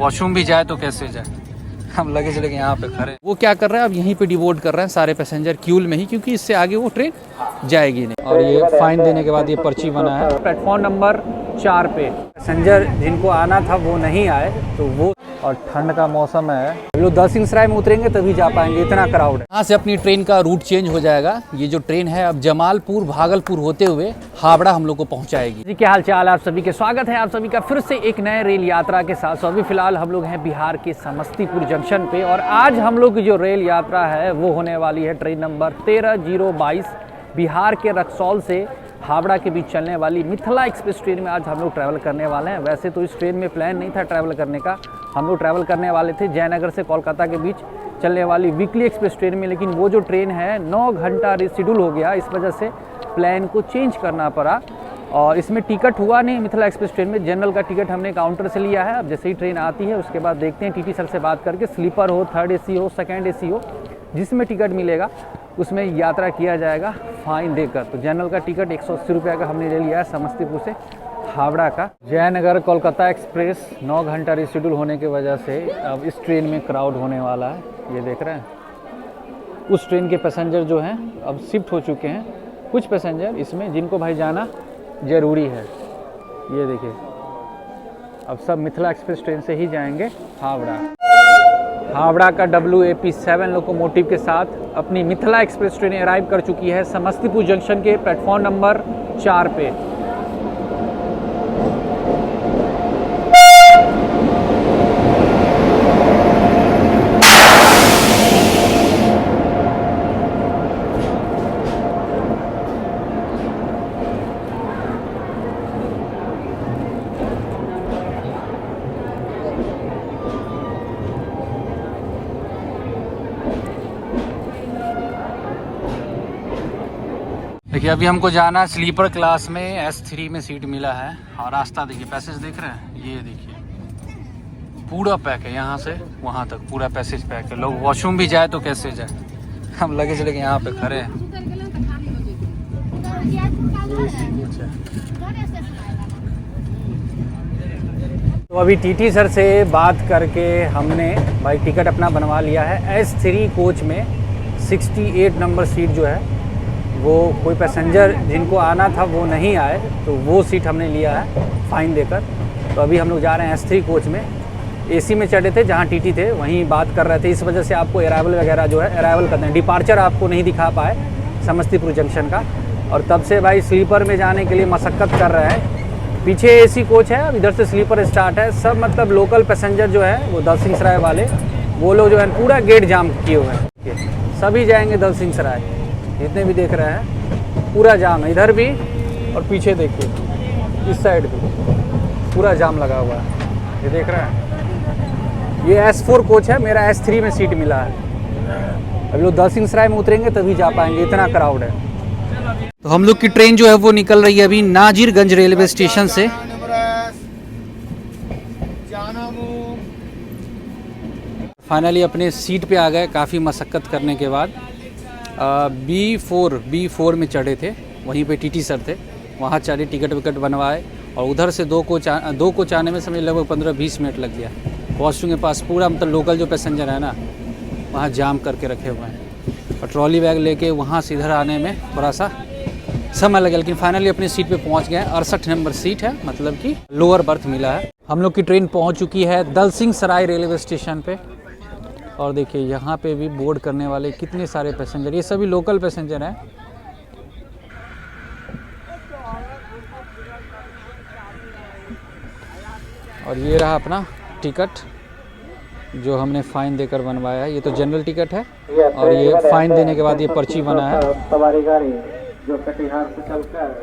Washroom भी जाए तो कैसे जाए, हम लगेज लेके यहाँ पे खड़े। वो क्या कर रहे हैं, अब यहीं पे डिबोर्ड कर रहे हैं सारे पैसेंजर क्यूल में ही, क्योंकि इससे आगे वो ट्रेन जाएगी नहीं। और ये फाइन देने के बाद ये पर्ची बना है प्लेटफॉर्म नंबर 4 पे। पैसेंजर जिनको आना था वो नहीं आए, तो वो, और ठंड का मौसम है, लोग दलसिंह सराय में उतरेंगे तभी जा पाएंगे, इतना क्राउड है। यहाँ से अपनी ट्रेन का रूट चेंज हो जाएगा। ये जो ट्रेन है अब जमालपुर भागलपुर होते हुए हावड़ा हम लोग को पहुँचाएगी। जी क्या हाल चाल आप सभी के, स्वागत है आप सभी का फिर से एक नए रेल यात्रा के साथ। अभी फिलहाल हम लोग हैं बिहार के समस्तीपुर जंक्शन पे, और आज हम लोग की जो रेल यात्रा है वो होने वाली है ट्रेन नंबर 13022 बिहार के रक्सौल से हावड़ा के बीच चलने वाली मिथिला एक्सप्रेस ट्रेन में आज हम लोग ट्रैवल करने वाले हैं। वैसे तो इस ट्रेन में प्लान नहीं था ट्रैवल करने का, हम लोग ट्रैवल करने वाले थे जयनगर से कोलकाता के बीच चलने वाली वीकली एक्सप्रेस ट्रेन में, लेकिन वो जो ट्रेन है 9 घंटा रिशेड्यूल हो गया, इस वजह से प्लान को चेंज करना पड़ा। और इसमें टिकट हुआ नहीं मिथिला एक्सप्रेस ट्रेन में, जनरल का टिकट हमने काउंटर से लिया है। अब जैसे ही ट्रेन आती है उसके बाद देखते हैं टीटी सर से बात करके, स्लीपर हो, थर्ड एसी हो, सेकंड एसी हो, जिसमें टिकट मिलेगा उसमें यात्रा किया जाएगा फाइन देकर। तो जनरल का टिकट 180 रुपये का हमने ले लिया है समस्तीपुर से हावड़ा का। जयनगर कोलकाता एक्सप्रेस 9 घंटा रिशेड्यूल होने की वजह से अब इस ट्रेन में क्राउड होने वाला है, ये देख रहे हैं। उस ट्रेन के पैसेंजर जो हैं अब शिफ्ट हो चुके हैं, कुछ पैसेंजर इसमें जिनको भाई जाना ज़रूरी है, ये देखिए अब सब मिथिला एक्सप्रेस ट्रेन से ही जाएंगे हावड़ा। हावड़ा का WAP7 लोकोमोटिव के साथ अपनी मिथिला एक्सप्रेस ट्रेन अराइव कर चुकी है समस्तीपुर जंक्शन के प्लेटफॉर्म नंबर 4 पे। देखिए अभी हमको जाना है स्लीपर क्लास में, S3 में सीट मिला है। और रास्ता देखिए, पैसेज देख रहे हैं, ये देखिए पूरा पैक है, यहाँ से वहाँ तक पूरा पैसेज पैक है। लोग वॉशरूम भी जाए तो कैसे जाए, हम लगेज लेके यहाँ पे खड़े हैं। तो अभी टीटी सर से बात करके हमने भाई टिकट अपना बनवा लिया है। S3 कोच में 68 नंबर सीट जो है, वो कोई पैसेंजर जिनको आना था वो नहीं आए, तो वो सीट हमने लिया है फाइन देकर। तो अभी हम लोग जा रहे हैं S3 कोच में। AC में चढ़े थे, जहाँ टीटी थे वहीं बात कर रहे थे, इस वजह से आपको अराइवल वगैरह जो है, अराइवल करते हैं, डिपार्चर आपको नहीं दिखा पाए समस्तीपुर जंक्शन का। और तब से भाई स्लीपर में जाने के लिए मशक्क़त कर रहे हैं। पीछे AC कोच है, अब इधर से स्लीपर स्टार्ट है। सब मतलब लोकल पैसेंजर जो है वो दलसिंह सराय वाले, वो लोग जो है पूरा गेट जाम किए हुए हैं, सभी जाएंगे दलसिंह सराय, जितने भी देख रहे हैं पूरा जाम है, इधर भी और पीछे देखिए इस साइड भी पूरा जाम लगा हुआ है, ये देख रहे हैं। ये S4 कोच है, मेरा S3 में सीट मिला है। अभी लोग दलसिंह सराय में उतरेंगे तभी जा पाएंगे, इतना क्राउड है। तो हम लोग की ट्रेन जो है वो निकल रही है अभी नाजिरगंज रेलवे स्टेशन से। फाइनली अपने सीट पे आ गए काफ़ी मशक्क़त करने के बाद। B4 में चढ़े थे, वहीं पे टीटी सर थे, वहाँ चढ़े, टिकट विकट बनवाए, और उधर से दो कोच आने में समय लगभग 15-20 मिनट लग गया। वॉशरूम के पास पूरा मतलब लोकल जो पैसेंजर है ना, वहाँ जाम करके रखे हुए हैं, और ट्रॉली बैग लेके वहाँ से इधर आने में थोड़ा सा समय लगा, लेकिन फाइनली अपनी सीट पे पहुँच गए। 68 नंबर सीट है, मतलब कि लोअर बर्थ मिला है। हम लोग की ट्रेन पहुँच चुकी है दलसिंह सराय रेलवे स्टेशन पे, और देखिए यहाँ पे भी बोर्ड करने वाले कितने सारे पैसेंजर, ये सभी लोकल पैसेंजर हैं। और ये रहा अपना टिकट जो हमने फ़ाइन देकर बनवाया है, ये तो जनरल टिकट है, और ये फ़ाइन देने के बाद ये पर्ची बना है। सवारी गाड़ी जो कटिहार से चलकर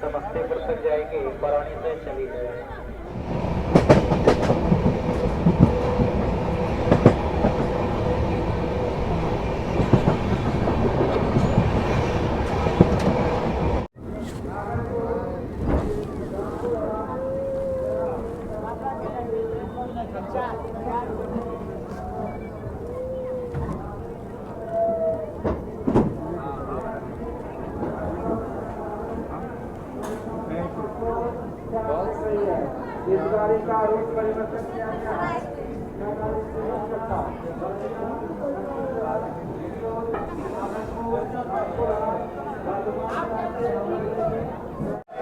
समस्तीपुर तक जाएगी, बरौनी से चली जाएगी।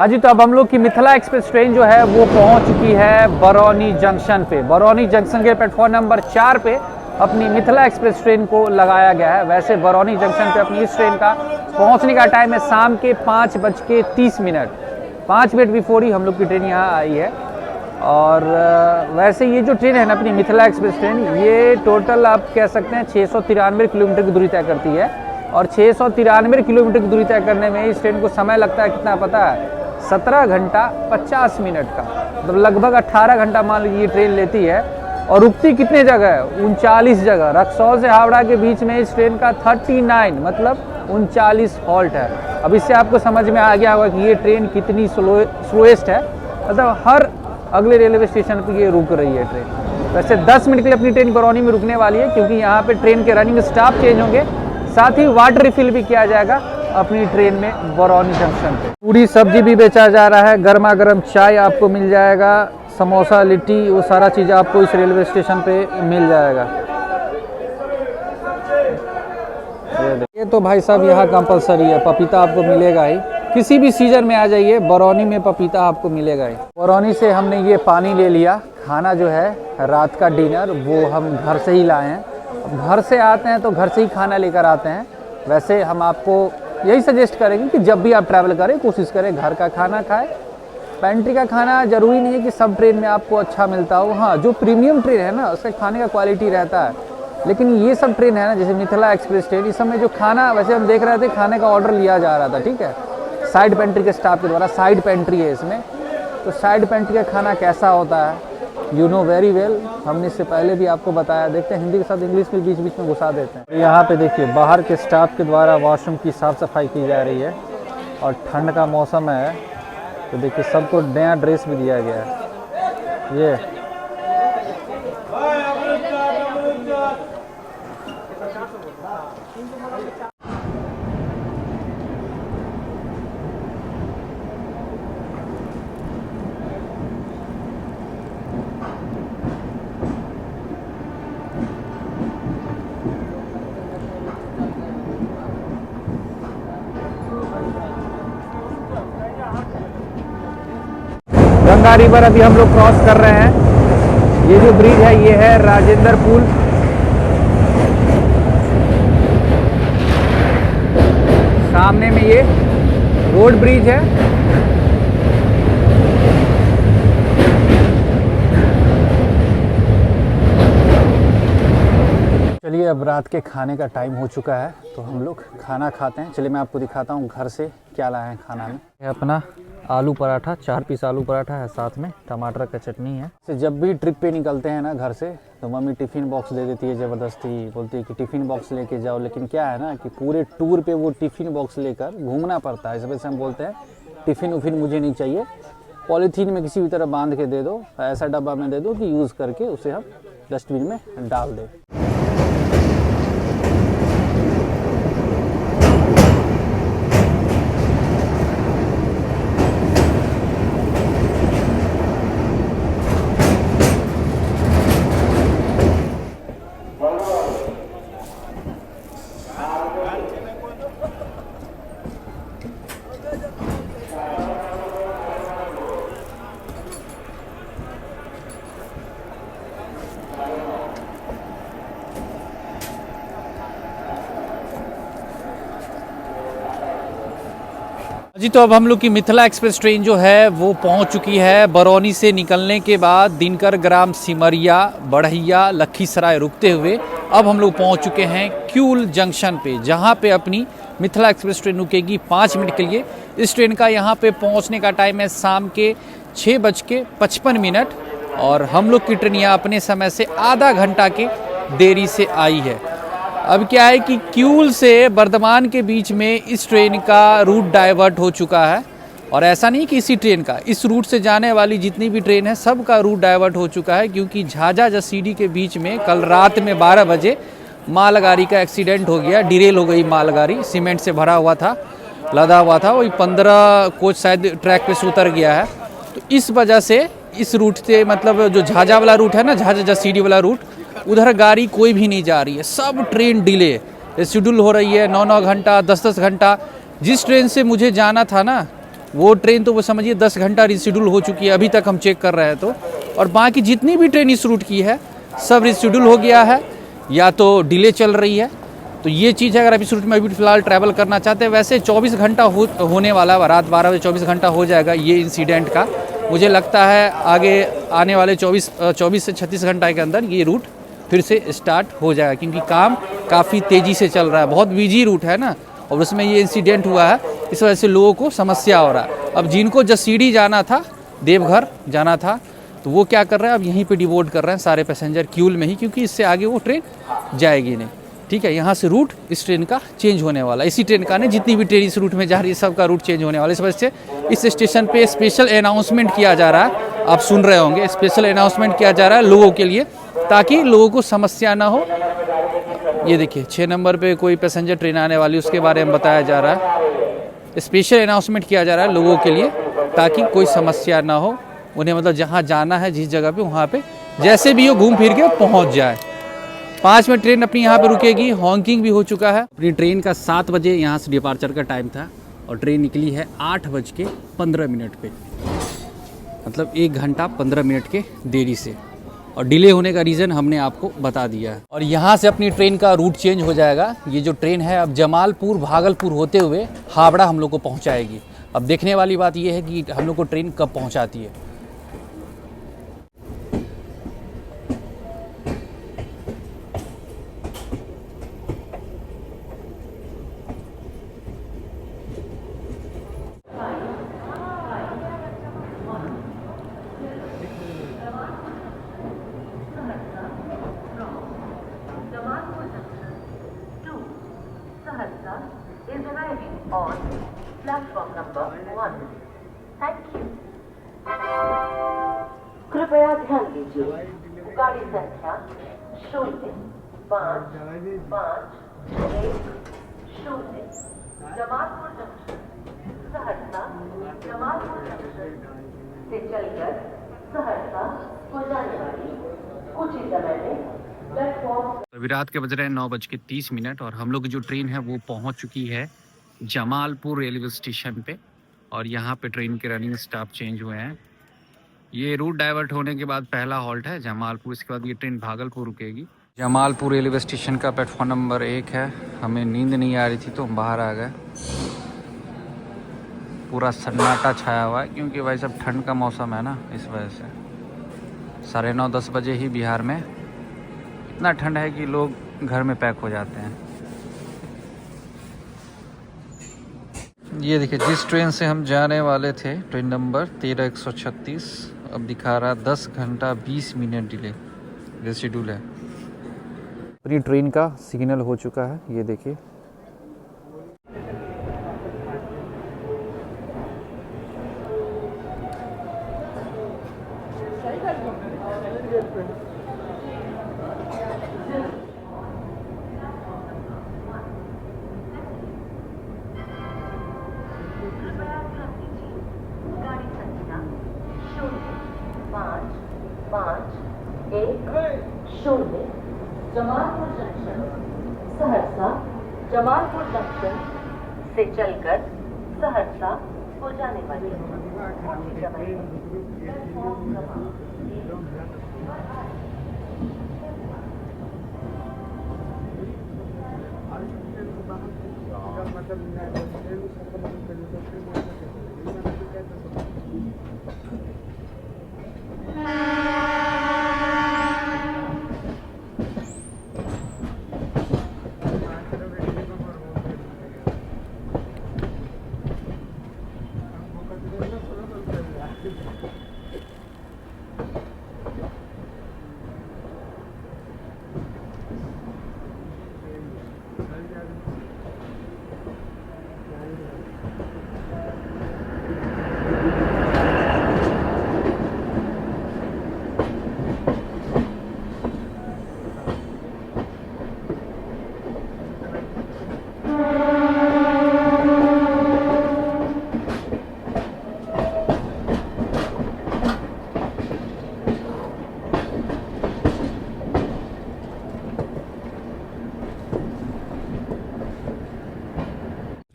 हाँ जी, तो अब हम लोग की मिथिला एक्सप्रेस ट्रेन जो है वो पहुंच चुकी है बरौनी जंक्शन पे। बरौनी जंक्शन के प्लेटफॉर्म नंबर 4 पे अपनी मिथिला एक्सप्रेस ट्रेन को लगाया गया है। वैसे बरौनी जंक्शन पे अपनी इस ट्रेन का पहुंचने का टाइम है शाम के 5:30। 5 मिनट बिफोर ही हम लोग की ट्रेन यहाँ आई है। और वैसे ये जो ट्रेन है ना अपनी मिथिला एक्सप्रेस ट्रेन, ये टोटल आप कह सकते हैं 693 किलोमीटर की दूरी तय करती है। और 693 किलोमीटर की दूरी तय करने में इस ट्रेन को समय लगता है कितना पता है? 17 घंटा 50 मिनट का, मतलब लगभग 18 घंटा मान लीजिए ये ट्रेन लेती है। और रुकती कितने जगह है? 39 जगह। रक्सौल से हावड़ा के बीच में इस ट्रेन का 39 मतलब 39 हॉल्ट है। अब इससे आपको समझ में आ गया होगा कि ये ट्रेन कितनी स्लोएस्ट है। मतलब हर अगले रेलवे स्टेशन पर ये रुक रही है ट्रेन। वैसे 10 मिनट के लिए अपनी ट्रेन बरौनी में रुकने वाली है, क्योंकि यहाँ पे ट्रेन के रनिंग स्टाफ चेंज होंगे, साथ ही वाटर रिफिल भी किया जाएगा अपनी ट्रेन में बरौनी जंक्शन पे। पूरी सब्जी भी बेचा जा रहा है, गर्मा गर्म चाय आपको मिल जाएगा, समोसा लिट्टी वो सारा चीज़ आपको इस रेलवे स्टेशन पे मिल जाएगा। ये तो भाई साहब यहाँ कंपलसरी है, पपीता आपको मिलेगा ही। किसी भी सीजन में आ जाइए, बरौनी में पपीता आपको मिलेगा ही। बरौनी से हमने ये पानी ले लिया। खाना जो है रात का डिनर वो हम घर से ही लाए हैं। घर से आते हैं तो घर से ही खाना लेकर आते हैं। वैसे हम आपको यही सजेस्ट करेंगे कि जब भी आप ट्रैवल करें कोशिश करें घर का खाना खाएं। पेंट्री का खाना ज़रूरी नहीं है कि सब ट्रेन में आपको अच्छा मिलता हो। हाँ, जो प्रीमियम ट्रेन है ना उसका खाने का क्वालिटी रहता है। लेकिन ये सब ट्रेन है ना, जैसे मिथिला एक्सप्रेस ट्रेन, इस समय जो खाना, वैसे हम देख रहे थे खाने का ऑर्डर लिया जा रहा था, ठीक है, साइड पेंट्री के स्टाफ के द्वारा। साइड पेंट्री है इसमें, तो साइड पेंट्री का खाना कैसा होता है यू नो वेरी वेल, हमने इससे पहले भी आपको बताया। देखते हैं हिंदी के साथ इंग्लिश में बीच बीच में घुसा देते हैं। यहाँ पे देखिए बाहर के स्टाफ के द्वारा वॉशरूम की साफ़ सफाई की जा रही है। और ठंड का मौसम है तो देखिए सबको नया ड्रेस भी दिया गया है। ये गंगा रिवर अभी हम लोग क्रॉस कर रहे हैं। ये जो ब्रिज है ये है राजेंद्र पुल। सामने में ये रोड ब्रिज है। चलिए अब रात के खाने का टाइम हो चुका है तो हम लोग खाना खाते हैं। चलिए मैं आपको दिखाता हूँ घर से क्या लाए हैं खाना में। ये अपना आलू पराठा, 4 पीस आलू पराठा है, साथ में टमाटर का चटनी है। तो जब भी ट्रिप पे निकलते हैं ना घर से तो मम्मी टिफ़िन बॉक्स दे देती है ज़बरदस्ती, बोलती है कि टिफ़िन बॉक्स लेके जाओ। लेकिन क्या है ना कि पूरे टूर पे वो टिफ़िन बॉक्स लेकर घूमना पड़ता है। इस वजह से हम बोलते हैं टिफ़िन उफ़िन मुझे नहीं चाहिए, पॉलीथीन में किसी भी तरह बांध के दे दो, ऐसा डब्बा में दे दो कि यूज़ करके उसे हम डस्टबिन में डाल दें। जी, तो अब हम लोग की मिथिला एक्सप्रेस ट्रेन जो है वो पहुंच चुकी है। बरौनी से निकलने के बाद दिनकर ग्राम, सिमरिया, बढ़ैया, लखीसराय रुकते हुए अब हम लोग पहुंच चुके हैं क्यूल जंक्शन पे, जहां पे अपनी मिथिला एक्सप्रेस ट्रेन रुकेगी 5 मिनट के लिए। इस ट्रेन का यहां पे पहुंचने का टाइम है शाम के 6:55 और हम लोग की ट्रेन यहाँ अपने समय से आधा घंटा के देरी से आई है। अब क्या है कि क्यूल से बर्धमान के बीच में इस ट्रेन का रूट डाइवर्ट हो चुका है। और ऐसा नहीं कि इसी ट्रेन का, इस रूट से जाने वाली जितनी भी ट्रेन है सब का रूट डाइवर्ट हो चुका है, क्योंकि झाझा जसीडी के बीच में कल रात में 12 बजे मालगाड़ी का एक्सीडेंट हो गया। डिरेल हो गई मालगाड़ी, सीमेंट से भरा हुआ था, लदा हुआ था, वही 15 कोच शायद ट्रैक पे से उतर गया है। तो इस वजह से इस रूट से, मतलब जो झाझा वाला रूट है ना, झाझा जसीडी वाला रूट, उधर गाड़ी कोई भी नहीं जा रही है। सब ट्रेन डिले शेड्यूल हो रही है, 9-9 घंटा, 10-10 घंटा। जिस ट्रेन से मुझे जाना था ना वो ट्रेन तो वो समझिए 10 घंटा रिशेड्यूल हो चुकी है, अभी तक हम चेक कर रहे हैं तो। और बाकी जितनी भी ट्रेन इस रूट की है सब रिशेड्यूल हो गया है या तो डिले चल रही है। तो ये चीज़ है, अगर आप इस रूट में अभी फ़िलहाल ट्रैवल करना चाहते हैं। वैसे 24 घंटा होने वाला है, रात 12 बजे 24 घंटा हो जाएगा ये इंसिडेंट का। मुझे लगता है आगे आने वाले 24 से 36 घंटा के अंदर ये रूट फिर से स्टार्ट हो जाएगा, क्योंकि काम काफ़ी तेज़ी से चल रहा है। बहुत बिजी रूट है ना, और उसमें ये इंसिडेंट हुआ है, इस वजह से लोगों को समस्या हो रहा है। अब जिनको जसीडी जाना था, देवघर जाना था, तो वो क्या कर रहे हैं, अब यहीं पे डिवोर्ट कर रहे हैं सारे पैसेंजर क्यूल में ही, क्योंकि इससे आगे वो ट्रेन जाएगी नहीं। ठीक है, यहाँ से रूट इस ट्रेन का चेंज होने वाला है। इसी ट्रेन का नहीं, जितनी भी ट्रेन इस रूट में जा रही है सबका रूट चेंज होने वाला है। इस वजह से इस स्टेशन पे स्पेशल अनाउंसमेंट किया जा रहा है, आप सुन रहे होंगे, स्पेशल अनाउंसमेंट किया जा रहा है लोगों के लिए, ताकि लोगों को समस्या ना हो। ये देखिए 6 नंबर पे कोई पैसेंजर ट्रेन आने वाली, उसके बारे में बताया जा रहा है। स्पेशल अनाउंसमेंट किया जा रहा है लोगों के लिए, ताकि कोई समस्या ना हो उन्हें, मतलब जहाँ जाना है जिस जगह पे वहाँ पे जैसे भी हो घूम फिर के पहुँच जाए। 5 मिनट ट्रेन अपनी यहाँ पे रुकेगी। हॉन्किंग भी हो चुका है। अपनी ट्रेन का 7 बजे यहाँ से डिपार्चर का टाइम था और ट्रेन निकली है 8:15 पे, मतलब 1 घंटा 15 मिनट के देरी से। और डिले होने का रीज़न हमने आपको बता दिया है। और यहाँ से अपनी ट्रेन का रूट चेंज हो जाएगा। ये जो ट्रेन है अब जमालपुर भागलपुर होते हुए हावड़ा हम लोग को पहुँचाएगी। अब देखने वाली बात यह है कि हम लोग को ट्रेन कब पहुँचाती है। Is arriving on platform number 1. Thank you. कृपया ध्यान दीजिए, गाड़ी संख्या 0551 जमालपुर जंक्शन सहरसा जमालपुर जंक्शन से चलकर सहरसा हो जाने वाली उचित समय में प्लेटफॉर्म। अभी रात के बज रहे हैं 9:30 और हम लोग की जो ट्रेन है वो पहुंच चुकी है जमालपुर रेलवे स्टेशन पे। और यहाँ पे ट्रेन के रनिंग स्टाफ चेंज हुए हैं। ये रूट डाइवर्ट होने के बाद पहला हॉल्ट है जमालपुर, इसके बाद ये ट्रेन भागलपुर रुकेगी। जमालपुर रेलवे स्टेशन का प्लेटफॉर्म नंबर 1 है। हमें नींद नहीं आ रही थी तो हम बाहर आ गए। पूरा सन्नाटा छाया हुआ है, क्योंकि भाई सब ठंड का मौसम है ना, इस वजह से 9:30-10 बजे ही बिहार में इतना ठंड है कि लोग घर में पैक हो जाते हैं। ये देखिए, जिस ट्रेन से हम जाने वाले थे, ट्रेन नंबर 13136, अब दिखा रहा 10 घंटा 20 मिनट डिले रेसिड्यूल है। अपनी ट्रेन का सिग्नल हो चुका है, ये देखिए। जमालपुर जंक्शन सहरसा जमालपुर जंक्शन से चलकर सहरसा हो जाने वाली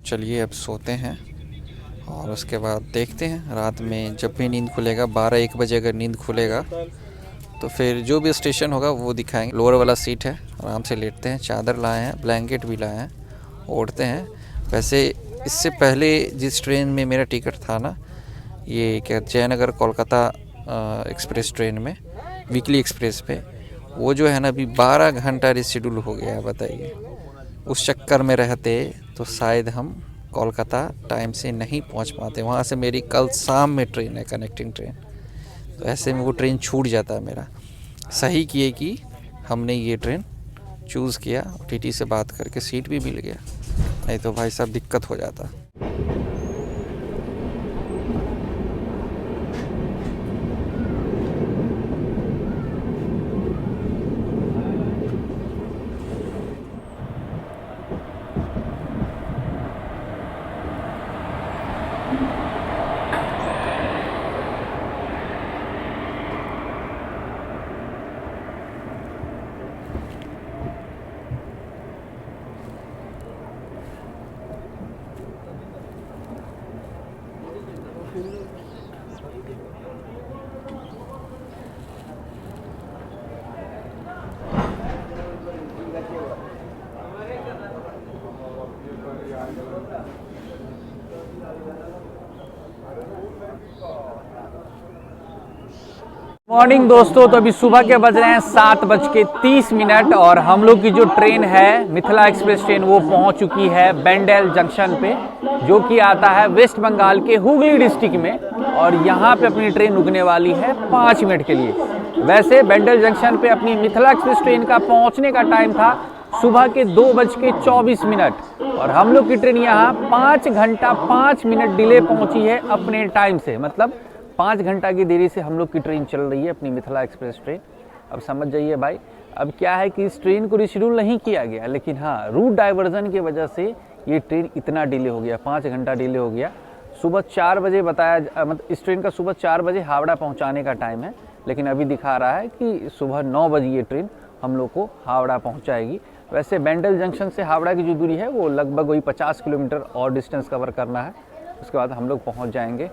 चलिए अब सोते हैं और उसके बाद देखते हैं रात में जब भी नींद खुलेगा, 12-1 बजे अगर नींद खुलेगा तो फिर जो भी स्टेशन होगा वो दिखाएंगे। लोअर वाला सीट है, आराम से लेटते हैं, चादर लाए हैं, ब्लैंकेट भी लाए हैं, ओढ़ते हैं। वैसे इससे पहले जिस ट्रेन में मेरा टिकट था ना, ये क्या जयनगर कोलकाता एक्सप्रेस ट्रेन में, वीकली एक्सप्रेस पे, वो जो है ना अभी 12 घंटा रिशेड्यूल हो गया है। बताइए, उस चक्कर में रहते तो शायद हम कोलकाता टाइम से नहीं पहुंच पाते। वहाँ से मेरी कल शाम में ट्रेन है, कनेक्टिंग ट्रेन, तो ऐसे में वो ट्रेन छूट जाता है मेरा। सही किए कि हमने ये ट्रेन चूज़ किया, टीटी से बात करके सीट भी मिल गया, नहीं तो भाई साहब दिक्कत हो जाता। मॉर्निंग दोस्तों, तो अभी सुबह के बज रहे हैं 7:30 और हम लोग की जो ट्रेन है मिथिला एक्सप्रेस ट्रेन वो पहुंच चुकी है बेंडेल जंक्शन पे, जो कि आता है वेस्ट बंगाल के हुगली डिस्ट्रिक्ट में। और यहाँ पे अपनी ट्रेन रुकने वाली है 5 मिनट के लिए। वैसे बेंडेल जंक्शन पे अपनी मिथिला एक्सप्रेस ट्रेन का पहुँचने का टाइम था सुबह के 2:24 और हम लोग की ट्रेन यहाँ 5 घंटा 5 मिनट डिले पहुँची है अपने टाइम से। मतलब 5 घंटा की देरी से हम लोग की ट्रेन चल रही है, अपनी मिथिला एक्सप्रेस ट्रेन। अब समझ जाइए भाई, अब क्या है कि इस ट्रेन को रिशेड्यूल नहीं किया गया, लेकिन हाँ रूट डाइवर्जन की वजह से ये ट्रेन इतना डिले हो गया, 5 घंटा डिले हो गया। सुबह 4 बजे बताया, मतलब इस ट्रेन का सुबह 4 बजे हावड़ा पहुँचाने का टाइम है, लेकिन अभी दिखा रहा है कि सुबह 9 बजे ये ट्रेन हम लोग को हावड़ा पहुँचाएगी। वैसे बेंडेल जंक्शन से हावड़ा की जो दूरी है वो लगभग वही 50 किलोमीटर और डिस्टेंस कवर करना है। उसके बाद हम लोग पहुँच जाएंगे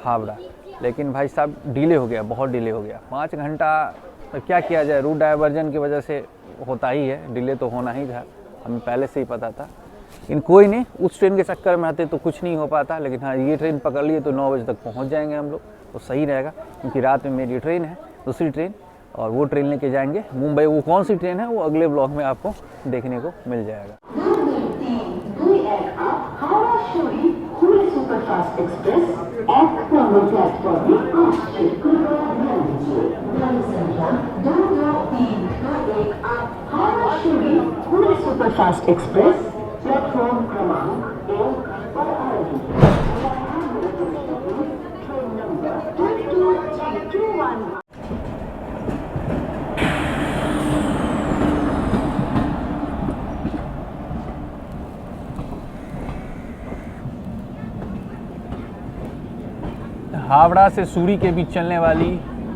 हावड़ा। लेकिन भाई साहब डिले हो गया, बहुत डिले हो गया, 5 घंटा। तो क्या किया जाए, रूट डाइवर्जन की वजह से होता ही है, डिले तो होना ही था, हमें पहले से ही पता था। लेकिन कोई नहीं, उस ट्रेन के चक्कर में आते तो कुछ नहीं हो पाता, लेकिन हाँ ये ट्रेन पकड़ लिए तो 9 बजे तक पहुंच जाएंगे हम लोग, तो सही रहेगा। क्योंकि रात में मेरी ट्रेन है, दूसरी ट्रेन, और वो ट्रेन लेके जाएंगे मुंबई। वो कौन सी ट्रेन है वो अगले ब्लॉग में आपको देखने को मिल जाएगा। सुपरफास्ट एक्सप्रेस एक नंबर प्लेटफॉर्म में आपके गाड़ी संख्या 22321 हावड़ा शिरडी पूरी सुपरफास्ट एक्सप्रेस प्लेटफॉर्म क्रमांक 1 पर आ रही है। Train number 22321। हावड़ा से सूरी के बीच चलने वाली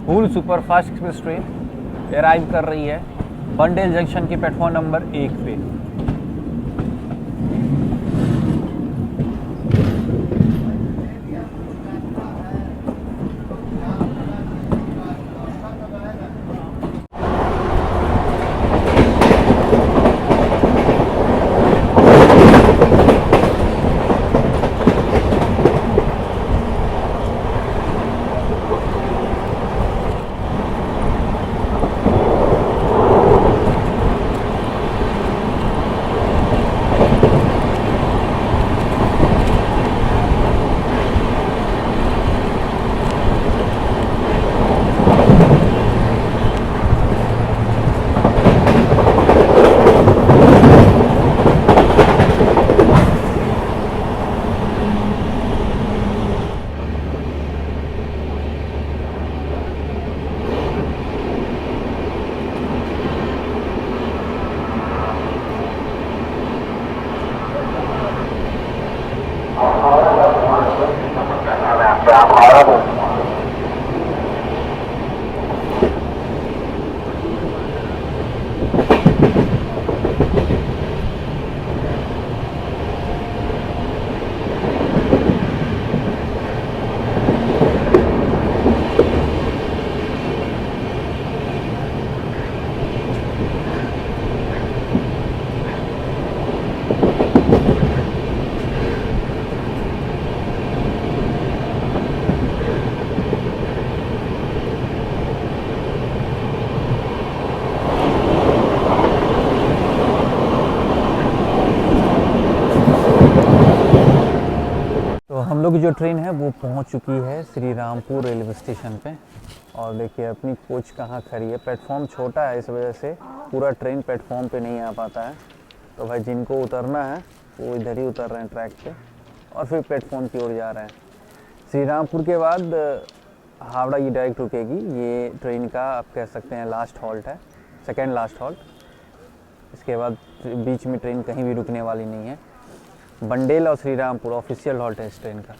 हुल सुपरफास्ट एक्सप्रेस ट्रेन अराइव कर रही है बेंडेल जंक्शन के प्लेटफॉर्म नंबर 1 पे। लोग की जो ट्रेन है वो पहुंच चुकी है श्री रामपुर रेलवे स्टेशन पे। और देखिए अपनी कोच कहाँ खड़ी है। प्लेटफॉर्म छोटा है, इस वजह से पूरा ट्रेन प्लेटफॉर्म पे नहीं आ पाता है। तो भाई जिनको उतरना है वो इधर ही उतर रहे हैं ट्रैक पे और फिर प्लेटफॉर्म की ओर जा रहे हैं। श्री रामपुर के बाद हावड़ा ये डायरेक्ट रुकेगी। ये ट्रेन का आप कह सकते हैं लास्ट हॉल्ट है, सेकेंड लास्ट हॉल्ट। इसके बाद बीच में ट्रेन कहीं भी रुकने वाली नहीं है। बंडेल और श्री रामपुर ऑफिशियल हॉल्ट है इस ट्रेन का।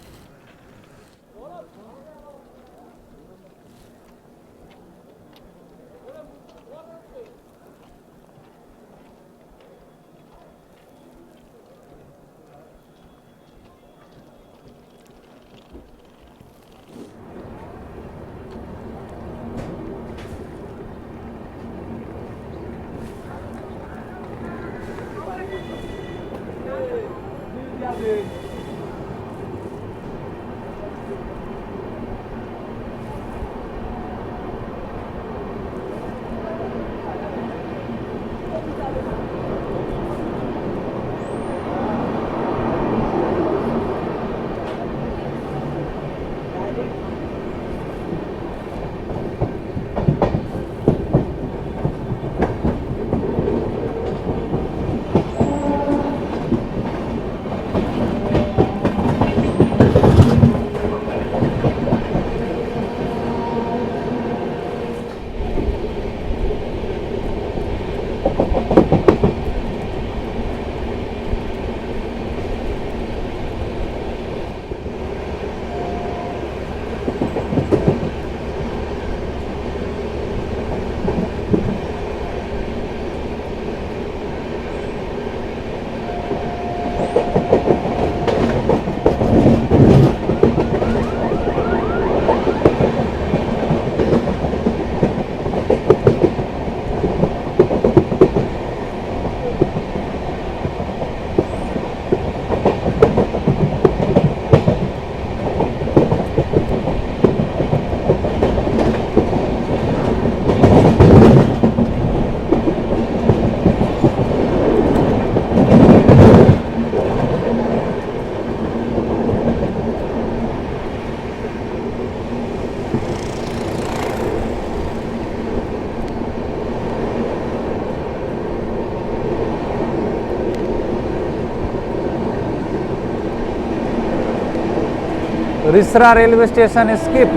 Rishra railway station skip.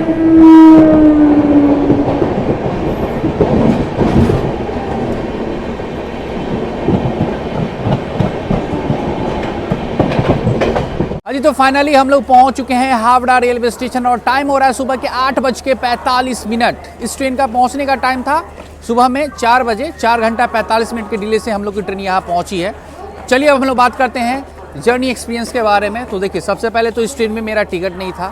अजी तो फाइनली हम लोग पहुंच चुके हैं हावड़ा रेलवे स्टेशन और टाइम हो रहा है सुबह के 8:45। इस ट्रेन का पहुंचने का टाइम था सुबह में 4 बजे। 4 घंटा 45 मिनट के डिले से हम लोग की ट्रेन यहाँ पहुंची है। चलिए अब हम लोग बात करते हैं जर्नी एक्सपीरियंस के बारे में। तो देखिए सबसे पहले तो इस ट्रेन में मेरा टिकट नहीं था।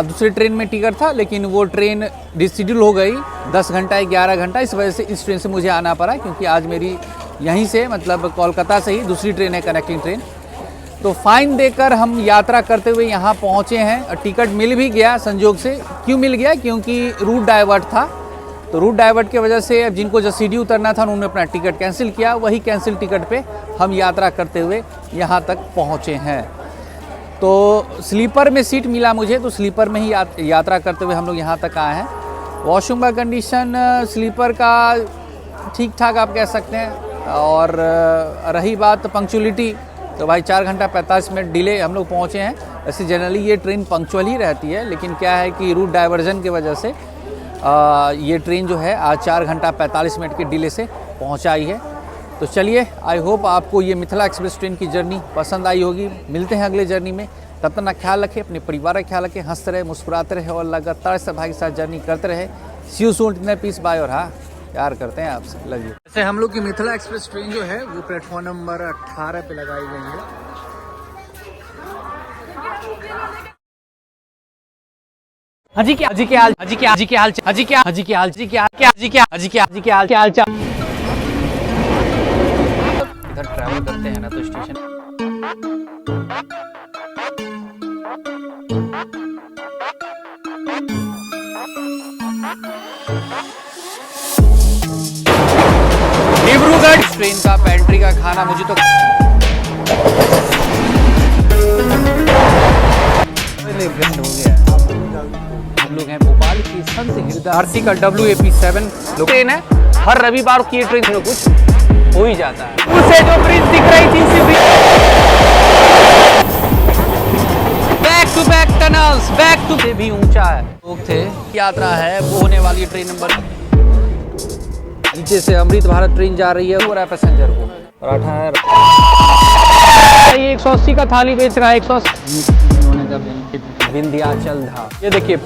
दूसरी ट्रेन में टिकट था, लेकिन वो ट्रेन रिशेड्यूल हो गई 10 घंटा 11 घंटा। इस वजह से इस ट्रेन से मुझे आना पड़ा, क्योंकि आज मेरी यहीं से मतलब कोलकाता से ही दूसरी ट्रेन है, कनेक्टिंग ट्रेन। तो फाइन देकर हम यात्रा करते हुए यहाँ पहुँचे हैं और टिकट मिल भी गया संजोग से। क्यों मिल गया? क्योंकि रूट डाइवर्ट था। तो रूट डाइवर्ट की वजह से अब जिनको जसीडी उतरना था उन्होंने अपना टिकट कैंसिल किया। वही कैंसिल टिकट पे हम यात्रा करते हुए यहाँ तक पहुँचे हैं। तो स्लीपर में सीट मिला मुझे, तो स्लीपर में ही यात्रा करते हुए हम लोग यहाँ तक आए हैं। वॉशरूम का कंडीशन स्लीपर का ठीक ठाक आप कह सकते हैं। और रही बात पंक्चुअलिटी, तो भाई 4 घंटा 45 मिनट डिले हम लोग पहुँचे हैं। ऐसे जनरली ये ट्रेन पंक्चुअल ही रहती है, लेकिन क्या है कि रूट डाइवर्जन की वजह से ये ट्रेन जो है आज 4 घंटा 45 मिनट के डिले से पहुँचाई है। तो चलिए, आई होप आपको ये मिथिला एक्सप्रेस ट्रेन की जर्नी पसंद आई होगी। मिलते हैं अगले जर्नी में, तब तक ख्याल रखें, अपने परिवार का ख्याल रखें, हंसते रहे, मुस्कुराते रहे और लगातार से भाई के साथ जर्नी करते रहे। सी यू सून, इतना पीस बाय। और हाँ, प्यार करते हैं आपसे, लव यू। वैसे हम लोग की मिथिला एक्सप्रेस ट्रेन जो है वो प्लेटफॉर्म नंबर 18 पे लगाई गई है। हाजी के हाल इधर ट्रैवल करते हैं ना तो स्टेशन डिब्रूगढ़। ट्रेन का पेंट्री का खाना मुझे तो ब्रेंड हो गया है। हम लोग हैं भोपाल की संत हृदय आरती का WAP7 ट्रेन है। हर रविवार की ये ट्रेन में कुछ हो ही जाता है। उसे जो ब्रिज दिख रही थी back to back tunnels, back to से भी ऊंचा है। लोग थे, यात्रा है वो होने वाली ट्रेन नंबर, नीचे से अमृत भारत ट्रेन जा रही है। हो रहा है पैसेंजर को पराठा है, ये 180 का थाली बेच रहा है। 180 विंध्याचल धाम। ये देखिए